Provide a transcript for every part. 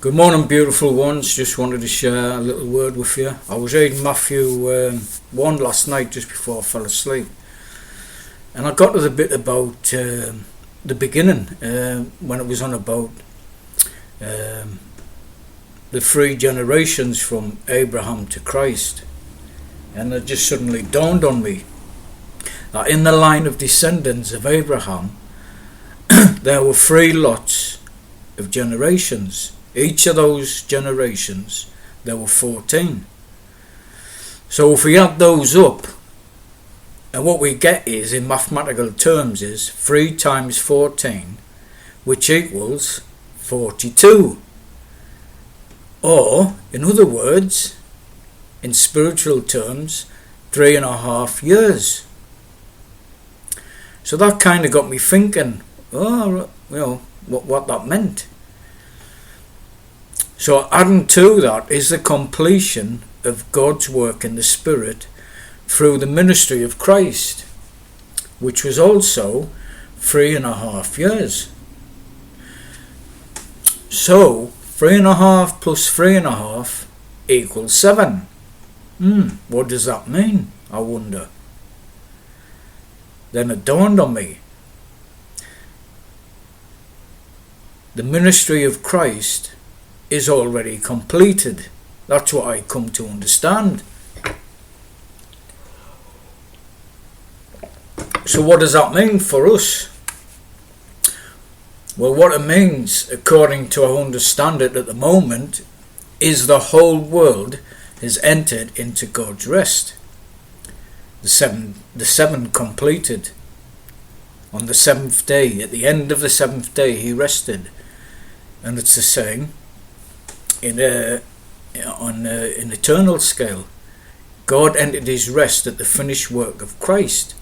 Good morning, beautiful ones. Just wanted to share a little word with you. I was reading Matthew 1 last night just before I fell asleep. And I got to the bit about the beginning, when it was on about the three generations from Abraham to Christ. And it just suddenly dawned on me that in the line of descendants of Abraham, there were three lots of generations. Each of those generations, there were 14. So if we add those up, and what we get is, in mathematical terms, is 3 times 14, which equals 42. Or, in other words, in spiritual terms, 3.5 years. So that kind of got me thinking, what that meant. So adding to that is the completion of God's work in the Spirit through the ministry of Christ, which was also 3.5 years. So 3.5 plus 3.5 equals 7. What does that mean, I wonder? Then it dawned on me. The ministry of Christ is already completed. That's what I come to understand. So what does that mean for us? Well, what it means, according to I understand it at the moment, is the whole world has entered into God's rest. The seven completed. On the seventh day, at the end of the seventh day, he rested. And it's the same on an eternal scale. God entered his rest at the finished work of Christ,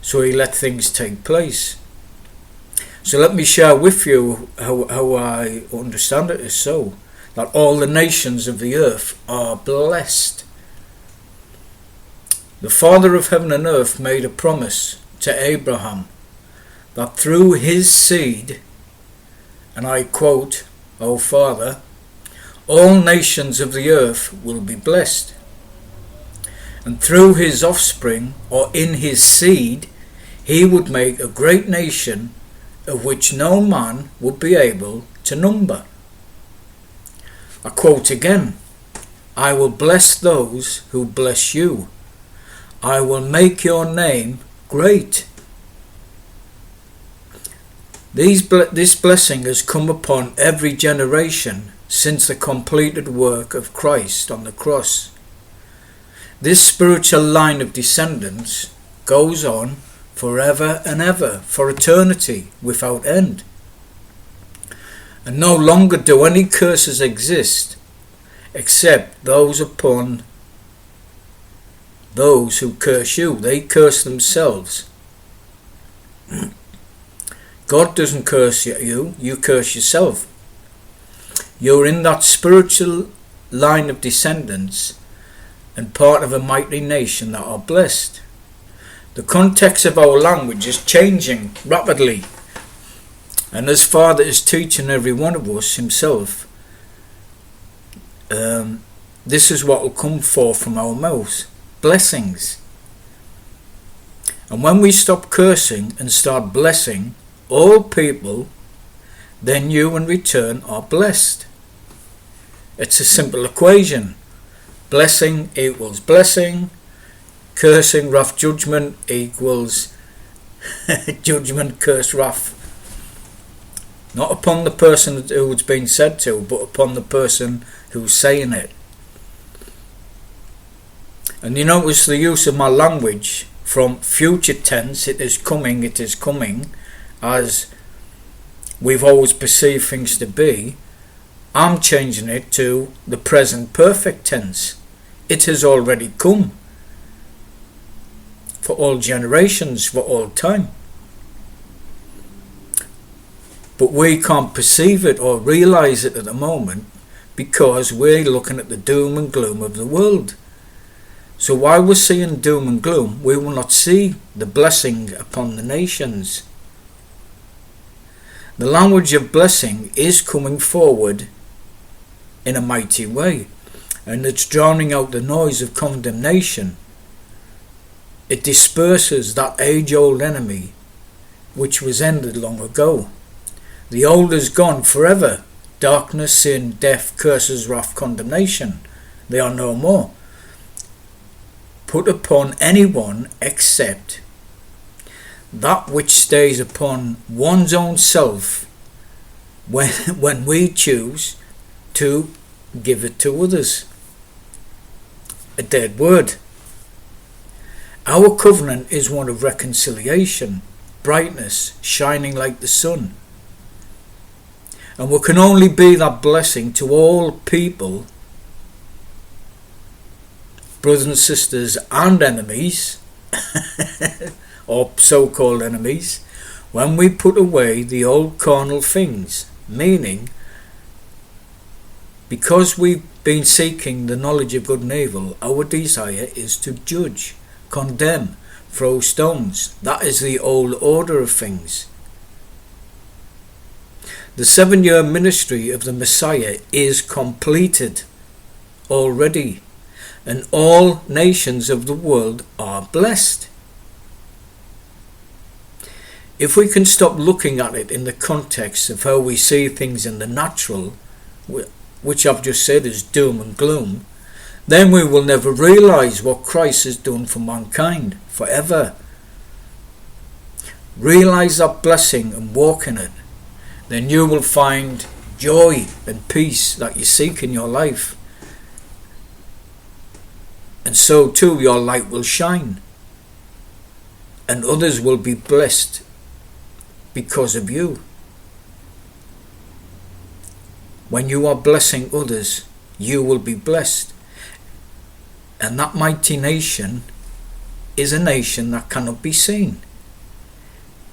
so he let things take place. So let me share with you how I understand it is so, that all the nations of the earth are blessed. The Father of heaven and earth made a promise to Abraham that through his seed, and I quote, "O Father, all nations of the earth will be blessed. And through his offspring, or in his seed, he would make a great nation of which no man would be able to number." I quote again, "I will bless those who bless you. I will make your name great." This blessing has come upon every generation since the completed work of Christ on the cross. This spiritual line of descendants goes on forever and ever, for eternity without end. And no longer do any curses exist except those upon those who curse you. They curse themselves. God doesn't curse you, you curse yourself. You're in that spiritual line of descendants and part of a mighty nation that are blessed. The context of our language is changing rapidly, and as Father is teaching every one of us himself, this is what will come forth from our mouths: blessings. And when we stop cursing and start blessing all people, then you in return are blessed. It's a simple equation. Blessing equals blessing. Cursing, wrath, judgment equals judgment, curse, wrath. Not upon the person who it's been said to, but upon the person who's saying it. And you notice the use of my language from future tense, it is coming, as we've always perceived things to be. I'm changing it to the present perfect tense. It has already come. For all generations, for all time. But we can't perceive it or realize it at the moment because we're looking at the doom and gloom of the world. So while we're seeing doom and gloom, we will not see the blessing upon the nations. The language of blessing is coming forward in a mighty way, and it's drowning out the noise of condemnation. It disperses that age-old enemy which was ended long ago. The old is gone forever. Darkness, sin, death, curses, wrath, condemnation, they are no more put upon anyone except that which stays upon one's own self when we choose to give it to others. A dead word. Our covenant is one of reconciliation, brightness, shining like the sun. And we can only be that blessing to all people, brothers and sisters and enemies, or so-called enemies, when we put away the old carnal things, meaning because we've been seeking the knowledge of good and evil, our desire is to judge, condemn, throw stones. That is the old order of things. The 7-year ministry of the Messiah is completed already, and all nations of the world are blessed. If we can stop looking at it in the context of how we see things in the natural, which I've just said is doom and gloom, then we will never realise what Christ has done for mankind forever. Realise that blessing and walk in it. Then you will find joy and peace that you seek in your life. And so too your light will shine. And others will be blessed because of you. When you are blessing others, you will be blessed. And that mighty nation is a nation that cannot be seen.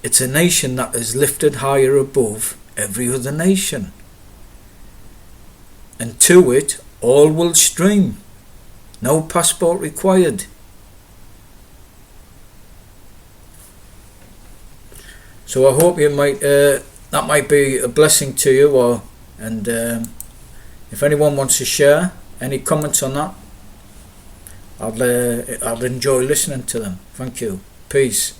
It's a nation that is lifted higher above every other nation. And to it all will stream. No passport required. So I hope you might that might be a blessing to you, and if anyone wants to share any comments on that, I'll enjoy listening to them. Thank you. Peace.